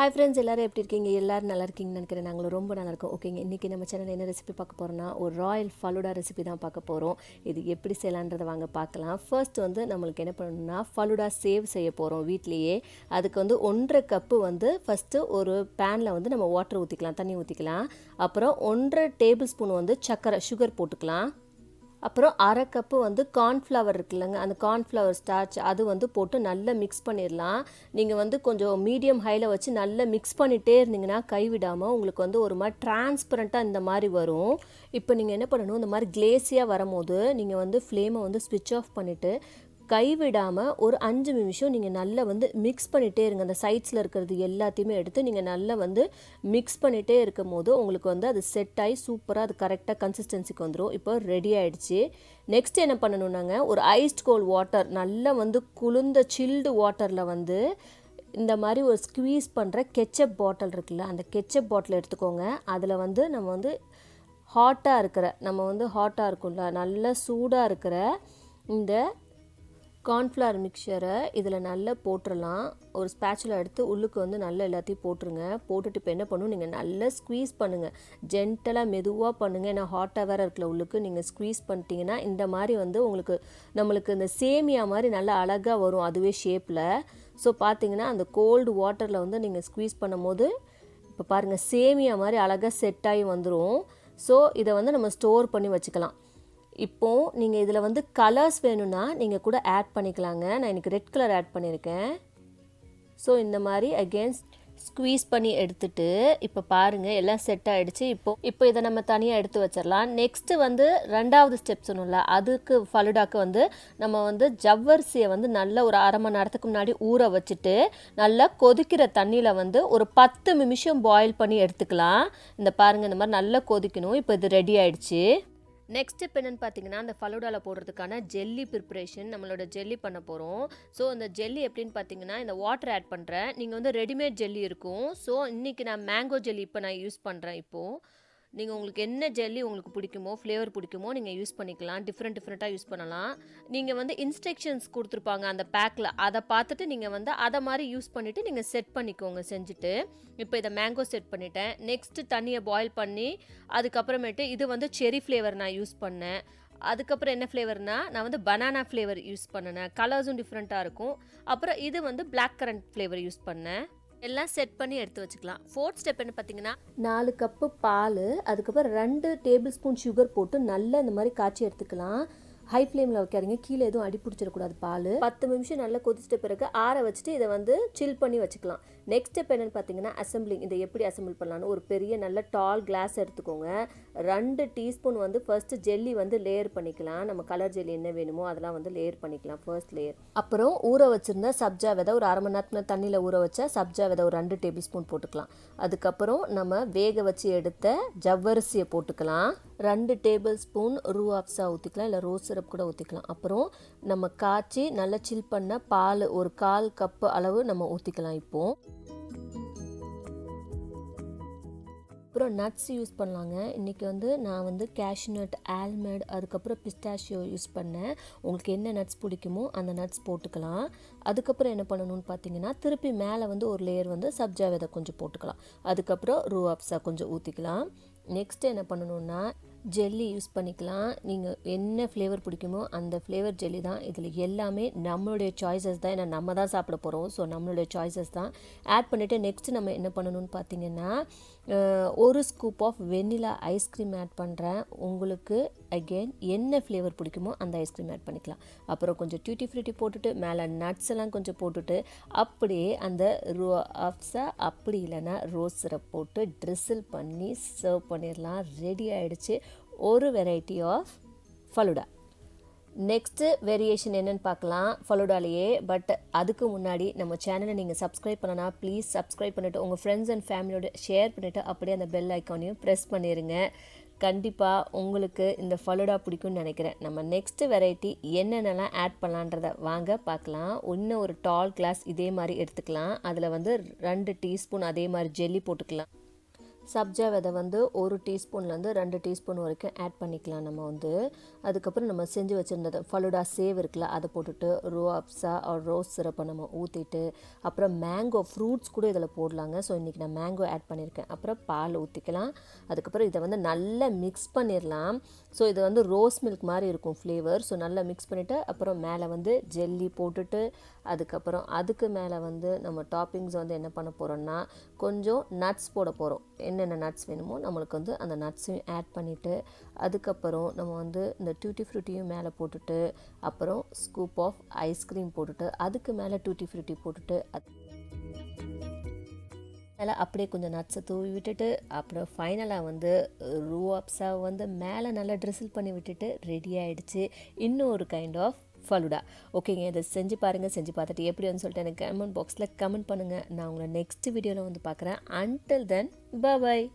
Hi friends, எல்லோரும் எப்படி இருக்கீங்க? எல்லோரும் நல்லா இருக்கீங்கன்னு நினைக்கிறேன். நாங்களும் ரொம்ப நல்லா இருக்கோம். ஓகேங்க, இன்றைக்கி நம்ம சேனலில் என்ன ரெசிபி பார்க்க போகிறோன்னா, ஒரு ராயல் ஃபலூடா ரெசிபி தான் பார்க்க போகிறோம். இது எப்படி செய்யலான்றதை வாங்க பார்க்கலாம். ஃபர்ஸ்ட் வந்து நம்மளுக்கு என்ன பண்ணணும்னா, ஃபலூடா சேவ் செய்ய போகிறோம் வீட்லேயே. அதுக்கு வந்து 1.5 கப்பு வந்து ஃபஸ்ட்டு ஒரு பேனில் வந்து நம்ம வாட்டர் ஊற்றிக்கலாம், தண்ணி ஊற்றிக்கலாம். அப்புறம் 1.5 டேபிள் ஸ்பூன் வந்து சுகர் போட்டுக்கலாம். அப்புறம் 1/2 கப்பு வந்து கார்ன்ஃப்ளவர் இருக்குல்லங்க, அந்த கார்ன்ஃப்ளவர் ஸ்டார்ச் அது வந்து போட்டு நல்லா மிக்ஸ் பண்ணிடலாம். நீங்கள் வந்து கொஞ்சம் மீடியம் ஹையில் வச்சு நல்லா மிக்ஸ் பண்ணிகிட்டே இருந்தீங்கன்னா கைவிடாமல் உங்களுக்கு வந்து ஒரு மாதிரி டிரான்ஸ்பரண்ட்டாக இந்த மாதிரி வரும். இப்போ நீங்கள் என்ன பண்ணணும், இந்த மாதிரி கிளேஸியாக வரும்போது நீங்கள் வந்து ஃப்ளேமை வந்து ஸ்விட்ச் ஆஃப் பண்ணிவிட்டு கைவிடாமல் ஒரு 5 நிமிஷம் நீங்கள் நல்லா வந்து மிக்ஸ் பண்ணிகிட்டே இருங்க. அந்த சைட்ஸில் இருக்கிறது எல்லாத்தையுமே எடுத்து நீங்கள் நல்லா வந்து மிக்ஸ் பண்ணிகிட்டே இருக்கும் போது உங்களுக்கு வந்து அது செட் ஆகி சூப்பராக அது கரெக்டாக கன்சிஸ்டன்சிக்கு வந்துடும். இப்போ ரெடி ஆகிடுச்சு. நெக்ஸ்ட் என்ன பண்ணணுன்னாங்க, ஒரு ஐஸ்ட் கோல்ட் வாட்டர் நல்லா வந்து குளிர்ந்த சில்டு வாட்டரில் வந்து இந்த மாதிரி ஒரு ஸ்க்வீஸ் பண்ணுற கெச்சப் பாட்டில் இருக்குல்ல, அந்த கெச்சப் பாட்டில் எடுத்துக்கோங்க. அதில் வந்து நம்ம வந்து ஹாட்டாக இருக்கும்ல, நல்லா சூடாக இருக்கிற இந்த கார்ன்ஃப்ளவர் மிக்சரை இதில் நல்லா போட்டுடலாம். ஒரு ஸ்பேச்சுலா எடுத்து உள்ளுக்கு வந்து நல்லா எல்லாத்தையும் போட்டுருங்க. போட்டுட்டு இப்போ என்ன பண்ணணும், நீங்கள் நல்லா ஸ்க்வீஸ் பண்ணுங்கள். ஜென்டலாக மெதுவாக பண்ணுங்கள். ஏன்னா ஹாட்டாக வேறு இருக்கல உள்ளுக்கு. நீங்கள் ஸ்க்வீஸ் பண்ணிட்டீங்கன்னா இந்த மாதிரி வந்து நம்மளுக்கு இந்த சேமியா மாதிரி நல்லா அழகாக வரும் அதுவே ஷேப்பில். ஸோ பார்த்தீங்கன்னா அந்த கோல்டு வாட்டரில் வந்து நீங்கள் ஸ்க்வீஸ் பண்ணும் போது இப்போ பாருங்கள் சேமியா மாதிரி அழகாக செட் ஆகி வந்துடும். ஸோ இதை வந்து நம்ம ஸ்டோர் பண்ணி வச்சுக்கலாம். இப்போது நீங்கள் இதில் வந்து கலர்ஸ் வேணும்னா நீங்கள் கூட ஆட் பண்ணிக்கலாங்க. நான் இன்றைக்கி ரெட் கலர் ஆட் பண்ணியிருக்கேன். ஸோ இந்த மாதிரி அகெயின் ஸ்க்வீஸ் பண்ணி எடுத்துட்டு இப்போ பாருங்கள் எல்லாம் செட் ஆகிடுச்சு. இப்போ இதை நம்ம தனியாக எடுத்து வச்சிடலாம். நெக்ஸ்ட்டு வந்து 2வது ஸ்டெப் சொன்னோம்ல, அதுக்கு ஃபலூடாக்கு வந்து நம்ம வந்து ஜவ்வரிசியை வந்து நல்லா ஒரு 1/2 மணி நேரத்துக்கு முன்னாடி ஊற வச்சுட்டு நல்லா கொதிக்கிற தண்ணியில் வந்து ஒரு 10 நிமிஷம் பாயில் பண்ணி எடுத்துக்கலாம். இந்த பாருங்கள் இந்த மாதிரி நல்லா கொதிக்கணும். இப்போ இது ரெடி ஆகிடுச்சு. நெக்ஸ்ட் இப்போ என்னென்னு பார்த்தீங்கன்னா, அந்த ஃபலூடாவில் போடுறதுக்கான ஜெல்லி ப்ரிப்ரேஷன் நம்மளோட ஜெல்லி பண்ண போகிறோம். ஸோ அந்த ஜெல்லி எப்படின்னு பார்த்தீங்கன்னா, இந்த வாட்டர் ஆட் பண்ணுறேன். நீங்கள் வந்து ரெடிமேட் ஜெல்லி இருக்கும். ஸோ இன்றைக்கி நான் மேங்கோ ஜெல்லி இப்போ நான் யூஸ் பண்ணுறேன். இப்போது நீங்கள் உங்களுக்கு என்ன ஜெல்லி உங்களுக்கு பிடிக்குமோ, ஃப்ளேவர் பிடிக்குமோ நீங்கள் யூஸ் பண்ணிக்கலாம். டிஃப்ரெண்ட்டாக யூஸ் பண்ணலாம். நீங்கள் வந்து இன்ஸ்ட்ரக்ஷன்ஸ் கொடுத்துருப்பாங்க அந்த பேக்கில், அதை பார்த்துட்டு நீங்கள் வந்து அதை மாதிரி யூஸ் பண்ணிவிட்டு நீங்கள் செட் பண்ணிக்கோங்க செஞ்சுட்டு. இப்போ இதை மேங்கோ செட் பண்ணிட்டேன். நெக்ஸ்ட்டு தண்ணியை பாயில் பண்ணி அதுக்கப்புறமேட்டு இது வந்து செரி ஃப்ளேவர் நான் யூஸ் பண்ணேன். அதுக்கப்புறம் என்ன ஃப்ளேவர்னால், நான் வந்து பனானா ஃப்ளேவர் யூஸ் பண்ணினேன். கலர்ஸும் டிஃப்ரெண்ட்டாக இருக்கும். அப்புறம் இது வந்து பிளாக் கரண்ட் ஃப்ளேவர் யூஸ் பண்ணேன். எல்லாம் செட் பண்ணி எடுத்து வச்சுக்கலாம். 4th ஸ்டெப் என்ன பார்த்தீங்கன்னா, 4 கப்பு பால், அதுக்கப்புறம் 2 டேபிள் ஸ்பூன் சுகர் போட்டு நல்லா இந்த மாதிரி காய்ச்சி எடுத்துக்கலாம். ஹை ஃப்ளேமில் வைக்காதீங்க, கீழே எதுவும் அடி பிடிச்சிடக்கூடாது. பால் 10 நிமிஷம் நல்லா கொதிச்சிட்ட பிறகு ஆற வச்சுட்டு இதை வந்து சில் பண்ணி வச்சுக்கலாம். நெக்ஸ்ட் ஸ்டெப் என்னென்னு பார்த்தீங்கன்னா, அசம்பிளிங். இதை எப்படி அசம்பிள் பண்ணலான்னு ஒரு பெரிய நல்ல டால் கிளாஸ் எடுத்துக்கோங்க. 2 டீஸ்பூன் வந்து ஃபர்ஸ்ட் ஜெல்லி வந்து லேயர் பண்ணிக்கலாம். நம்ம கலர் ஜெல்லி என்ன வேணுமோ அதெல்லாம் வந்து லேயர் பண்ணிக்கலாம். First layer. அப்புறம் ஊற வச்சுருந்த சப்ஜா விதை ஒரு 1/2 மணி நேரத்துக்கு தண்ணியில் ஊற வச்ச சப்ஜா விதை ஒரு 2 டேபிள் ஸ்பூன் போட்டுக்கலாம். அதுக்கப்புறம் நம்ம வேக வச்சு எடுத்த ஜவ்வரிசியை போட்டுக்கலாம். 2 டேபிள் ஸ்பூன் ரூ அப்ஸா ஊற்றிக்கலாம், இல்லை ரோஸ் சிரப் கூட ஊற்றிக்கலாம். அப்புறம் நம்ம காய்ச்சி நல்லா சில் பண்ண பால் ஒரு 1/4 கப்பு அளவு நம்ம ஊற்றிக்கலாம். இப்போது அப்புறம் நட்ஸ் யூஸ் பண்ணலாங்க. இன்றைக்கி வந்து நான் வந்து கேஷ்நட், ஆல்மண்ட், அதுக்கப்புறம் பிஸ்டாஷியோ யூஸ் பண்ணேன். உங்களுக்கு என்ன நட்ஸ் பிடிக்குமோ அந்த நட்ஸ் போட்டுக்கலாம். அதுக்கப்புறம் என்ன பண்ணணும்னு பார்த்தீங்கன்னா, திருப்பி மேலே வந்து ஒரு லேயர் வந்து சப்ஜா விதை கொஞ்சம் போட்டுக்கலாம். அதுக்கப்புறம் ரூ அப்ஸா கொஞ்சம் ஊற்றிக்கலாம். நெக்ஸ்ட்டு என்ன பண்ணணுன்னா, ஜெல்லி யூஸ் பண்ணிக்கலாம். நீங்கள் என்ன ஃப்ளேவர் பிடிக்குமோ அந்த ஃப்ளேவர் ஜெல்லி தான். இதில் எல்லாமே நம்மளுடைய சாய்ஸஸ் தான். ஏன்னா நம்ம தான் சாப்பிட போகிறோம். ஸோ நம்மளுடைய சாய்ஸஸ் தான் ஆட் பண்ணிவிட்டு நெக்ஸ்ட்டு நம்ம என்ன பண்ணணும்னு பார்த்தீங்கன்னா, ஒரு scoop of vanilla ice cream add பண்ணுறேன். உங்களுக்கு அகெயின் என்ன ஃப்ளேவர் பிடிக்குமோ அந்த ஐஸ்கிரீம் ஆட் பண்ணிக்கலாம். அப்புறம் கொஞ்சம் டியூட்டி ஃப்ரூட்டி போட்டுட்டு மேலே நட்ஸ் எல்லாம் கொஞ்சம் போட்டுட்டு அப்படியே அந்த ரூ அப்ஸா அப்படி இல்லைன்னா ரோஸ் சிரப் போட்டு ட்ரிசில் பண்ணி சர்வ் பண்ணிடலாம். ரெடி ஆகிடுச்சு ஒரு variety of falooda. Next variation என்னென்னு பார்க்கலாம் ஃபலூடாலேயே. பட் அதுக்கு முன்னாடி நம்ம சேனலை நீங்கள் சப்ஸ்கிரைப் பண்ணனா ப்ளீஸ் சப்ஸ்கிரைப் பண்ணிவிட்டு உங்கள் ஃப்ரெண்ட்ஸ் அண்ட் ஃபேமிலியோட ஷேர் பண்ணிவிட்டு அப்படியே அந்த பெல் ஐக்கானையும் ப்ரெஸ் பண்ணிடுங்க. கண்டிப்பாக உங்களுக்கு இந்த ஃபலூடா பிடிக்கும்னு நினைக்கிறேன். நம்ம நெக்ஸ்ட்டு வெரைட்டி என்னென்னலாம் ஆட் பண்ணலான்றதை வாங்க பார்க்கலாம். இன்னும் ஒரு டால் கிளாஸ் இதே மாதிரி எடுத்துக்கலாம். அதில் வந்து 2 டீஸ்பூன் அதே மாதிரி ஜெல்லி போட்டுக்கலாம். சப்ஜா விதை வந்து 1 டீஸ்பூன்லேருந்து 2 டீஸ்பூன் வரைக்கும் ஆட் பண்ணிக்கலாம் நம்ம வந்து. அதுக்கப்புறம் நம்ம செஞ்சு வச்சுருந்தது ஃபலூடா சேவ் இருக்குல்ல, அதை போட்டுட்டு ரூஅப்ஸா ரோஸ் சிரப்பை நம்ம ஊற்றிட்டு, அப்புறம் மேங்கோ ஃப்ரூட்ஸ் கூட இதில் போடலாங்க. ஸோ இன்றைக்கி நான் மேங்கோ ஆட் பண்ணியிருக்கேன். அப்புறம் பால் ஊற்றிக்கலாம். அதுக்கப்புறம் இதை வந்து நல்லா மிக்ஸ் பண்ணிடலாம். ஸோ இது வந்து ரோஸ் மில்க் மாதிரி இருக்கும் ஃப்ளேவர். ஸோ நல்லா மிக்ஸ் பண்ணிவிட்டு அப்புறம் மேலே வந்து ஜெல்லி போட்டுட்டு, அதுக்கப்புறம் அதுக்கு மேலே வந்து நம்ம டாப்பிங்ஸ் வந்து என்ன பண்ண போகிறோம்னா கொஞ்சம் நட்ஸ் போட போகிறோம். என்னென்ன நட்ஸ் வேணுமோ நம்மளுக்கு வந்து அந்த நட்ஸையும் ஆட் பண்ணிவிட்டு, அதுக்கப்புறம் நம்ம வந்து இந்த டூட்டி ஃப்ரூட்டியும் மேலே போட்டுட்டு, அப்புறம் ஸ்கூப் ஆஃப் ஐஸ்கிரீம் போட்டுட்டு, அதுக்கு மேலே டூட்டி ஃப்ரூட்டி போட்டுட்டு, மேலே அப்படியே கொஞ்சம் நட்ஸை தூவி விட்டுட்டு, அப்புறம் ஃபைனலாக வந்து ரூஅப்ஸாக வந்து மேலே நல்லா ட்ரிசில் பண்ணி விட்டுட்டு ரெடி ஆகிடுச்சு இன்னொரு கைண்ட் ஆஃப் ஃபலூடா. ஓகேங்க, இதை செஞ்சு பாருங்கள். செஞ்சு பார்த்துட்டு எப்படி வந்து சொல்லிட்டு எனக்கு கமெண்ட் பாக்ஸில் கமெண்ட் பண்ணுங்கள். நான் உங்களை நெக்ஸ்ட் வீடியோவில் வந்து பார்க்குறேன். அன்டில் தென் பாய்.